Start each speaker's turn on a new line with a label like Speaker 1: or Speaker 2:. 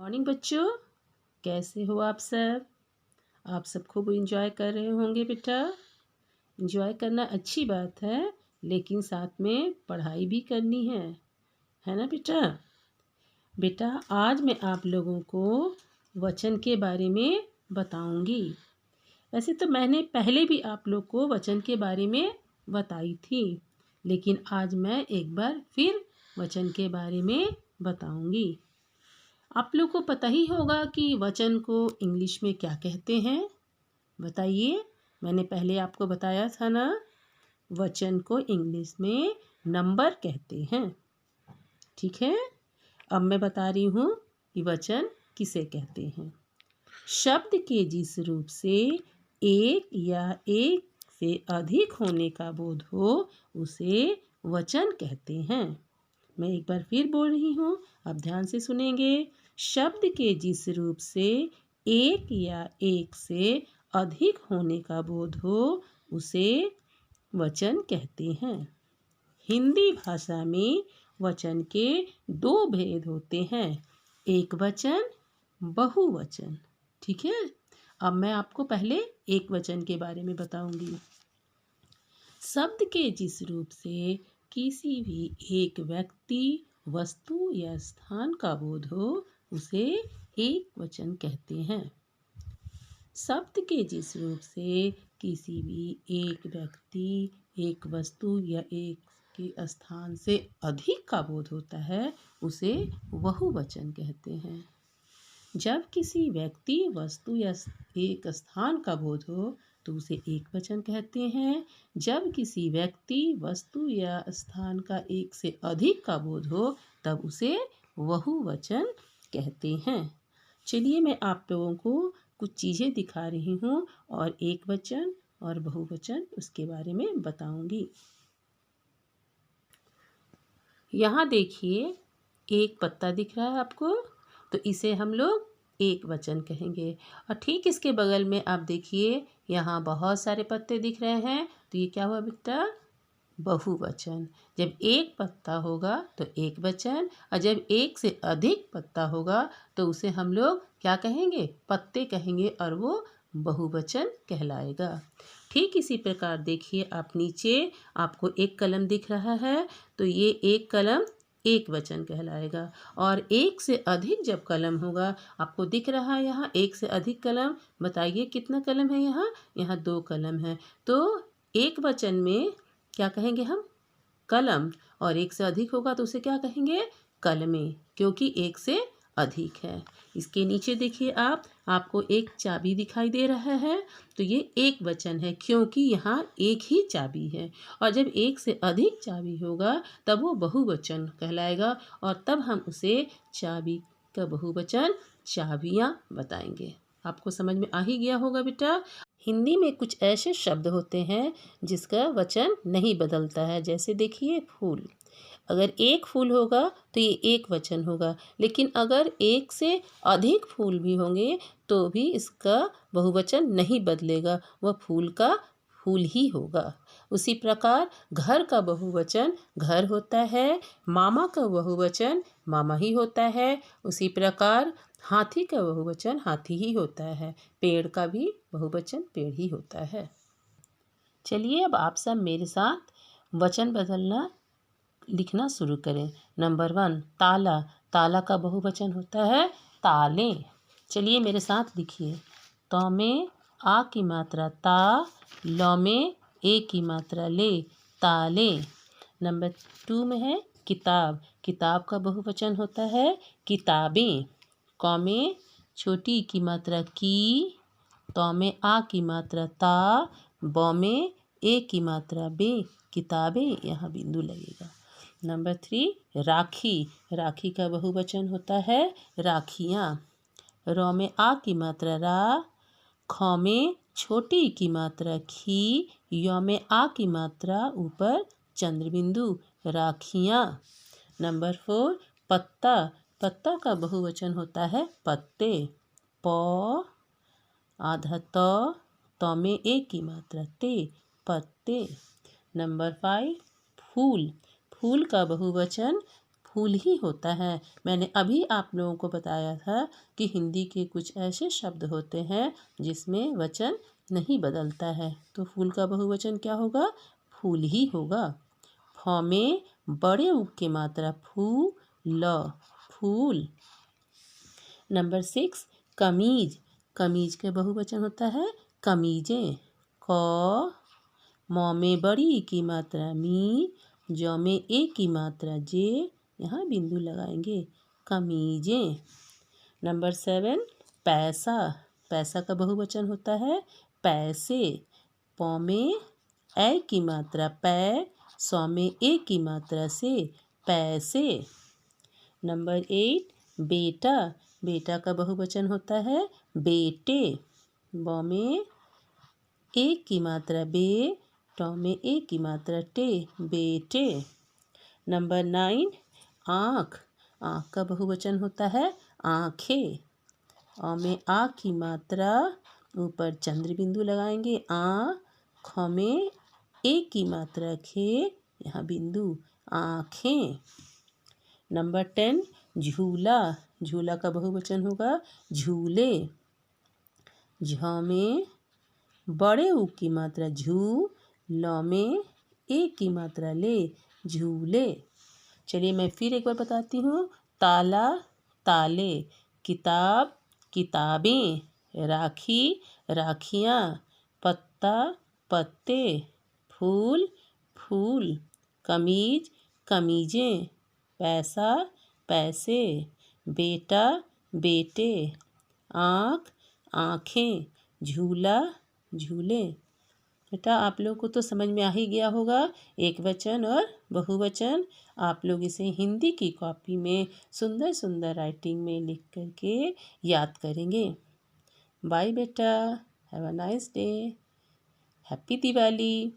Speaker 1: Morning बच्चों, कैसे हो आप सब? आप सब खूब इंजॉय कर रहे होंगे बेटा। इंजॉय करना अच्छी बात है, लेकिन साथ में पढ़ाई भी करनी है ना बेटा? बेटा आज मैं आप लोगों को वचन के बारे में बताऊंगी। वैसे तो मैंने पहले भी आप लोग को वचन के बारे में बताई थी, लेकिन आज मैं एक बार फिर वचन के बारे में बताऊंगी। आप लोग को पता ही होगा कि वचन को इंग्लिश में क्या कहते हैं। बताइए, मैंने पहले आपको बताया था ना, वचन को इंग्लिश में नंबर कहते हैं। ठीक है, अब मैं बता रही हूँ कि वचन किसे कहते हैं। शब्द के जिस रूप से एक या एक से अधिक होने का बोध हो उसे वचन कहते हैं। मैं एक बार फिर बोल रही हूँ, आप ध्यान से सुनेंगे। शब्द के जिस रूप से एक या एक से अधिक होने का बोध हो उसे वचन कहते हैं। हिंदी भाषा में वचन के दो भेद होते हैं, एक वचन, बहुवचन। ठीक है, अब मैं आपको पहले एक वचन के बारे में बताऊंगी। शब्द के जिस रूप से किसी भी एक व्यक्ति, वस्तु या स्थान का बोध हो उसे एक वचन कहते हैं। शब्द के जिस रूप से किसी भी एक व्यक्ति, एक वस्तु या एक के स्थान से अधिक का बोध होता है उसे बहुवचन कहते हैं। जब किसी व्यक्ति, वस्तु या एक स्थान का बोध हो तो उसे एक वचन कहते हैं। जब किसी व्यक्ति, वस्तु या स्थान का एक से अधिक का बोध हो तब उसे बहुवचन कहते हैं। चलिए मैं आप लोगों को कुछ चीज़ें दिखा रही हूँ और एक वचन और बहुवचन उसके बारे में बताऊंगी। यहाँ देखिए, एक पत्ता दिख रहा है आपको, तो इसे हम लोग एक वचन कहेंगे। और ठीक इसके बगल में आप देखिए, यहाँ बहुत सारे पत्ते दिख रहे हैं, तो ये क्या हुआ बेटा? बहुवचन। जब एक पत्ता होगा तो एक वचन, और जब एक से अधिक पत्ता होगा तो उसे हम लोग क्या कहेंगे? पत्ते कहेंगे, और वो बहुवचन कहलाएगा। ठीक इसी प्रकार देखिए, आप नीचे आपको एक कलम दिख रहा है, तो ये एक कलम एक वचन कहलाएगा। और एक से अधिक जब कलम होगा, आपको दिख रहा है यहाँ एक से अधिक कलम, बताइए कितना कलम है यहाँ? यहाँ दो कलम है, तो एक वचन में क्या कहेंगे हम? कलम। और एक से अधिक होगा तो उसे क्या कहेंगे? कलमें, क्योंकि एक से अधिक है। इसके नीचे देखिए, आपको एक चाबी दिखाई दे रहा है, तो ये एक वचन है क्योंकि यहाँ एक ही चाबी है। और जब एक से अधिक चाबी होगा तब वो बहुवचन कहलाएगा, और तब हम उसे चाबी का बहुवचन चाबियाँ बताएंगे। आपको समझ में आ ही गया होगा बेटा। हिंदी में कुछ ऐसे शब्द होते हैं जिसका वचन नहीं बदलता है, जैसे देखिए फूल। अगर एक फूल होगा तो ये एक वचन होगा, लेकिन अगर एक से अधिक फूल भी होंगे तो भी इसका बहुवचन नहीं बदलेगा, वह फूल का फूल ही होगा। उसी प्रकार घर का बहुवचन घर होता है, मामा का बहुवचन मामा ही होता है। उसी प्रकार हाथी का बहुवचन हाथी ही होता है, पेड़ का भी बहुवचन पेड़ ही होता है। चलिए अब आप सब मेरे साथ वचन बदलना लिखना शुरू करें। नंबर 1, ताला। ताला का बहुवचन होता है ताले। चलिए मेरे साथ लिखिए। तो में आ की मात्रा ता, लौ में ए की मात्रा ले, ताले। नंबर 2 में है किताब। किताब का बहुवचन होता है किताबें। क में छोटी की मात्रा की, तो में आ की मात्रा ता, ब में ए की मात्रा बे, किताबें, यहाँ बिंदु लगेगा। नंबर 3, राखी। राखी का बहुवचन होता है राखियाँ। र में आ की मात्रा रा, ख में छोटी की मात्रा खी, य में आ की मात्रा ऊपर चंद्र बिंदु, राखियाँ। नंबर 4, पत्ता। पत्ता का बहुवचन होता है पत्ते। प आधा त में ए की मात्रा ते, पत्ते। नंबर 5, फूल। फूल का बहुवचन फूल ही होता है। मैंने अभी आप लोगों को बताया था कि हिंदी के कुछ ऐसे शब्द होते हैं जिसमें वचन नहीं बदलता है। तो फूल का बहुवचन क्या होगा? फूल ही होगा। फ में बड़े उ की मात्रा फूल, फूल। नंबर 6, कमीज। कमीज के बहुवचन होता है कमीजें। क, म में बड़ी ई की मात्रा मी, ज में ए की मात्रा जे, यहाँ बिंदु लगाएंगे, कमीजें। नंबर 7, पैसा। पैसा का बहुवचन होता है पैसे। प में ए की मात्रा पै, सौ में ए की मात्रा से, पैसे। नंबर 8, बेटा। बेटा का बहुवचन होता है बेटे। ब में ए की मात्रा बे, ट में ए की मात्रा टे, बेटे। नंबर 9, आँख। आँख का बहुवचन होता है आँखें। अ में आ की मात्रा ऊपर चंद्र बिंदु लगाएंगे आ, ख में ए की मात्रा खे, यहाँ बिंदु, आँखें। नंबर 10, झूला। झूला का बहुवचन होगा झूले। झ में बड़े उ की मात्रा झू, ल में ए की मात्रा ले, झूले। चलिए मैं फिर एक बार बताती हूँ। ताला, ताले। किताब, किताबें। राखी, राखियाँ। पत्ता, पत्ते। फूल, फूल। कमीज, कमीजें। पैसा, पैसे। बेटा, बेटे। आँख, आँखें। झूला, झूले। बेटा आप लोग को तो समझ में आ ही गया होगा एक वचन और बहुवचन। आप लोग इसे हिंदी की कॉपी में सुंदर सुंदर राइटिंग में लिख करके याद करेंगे। बाय बेटा, have a nice day, happy Diwali.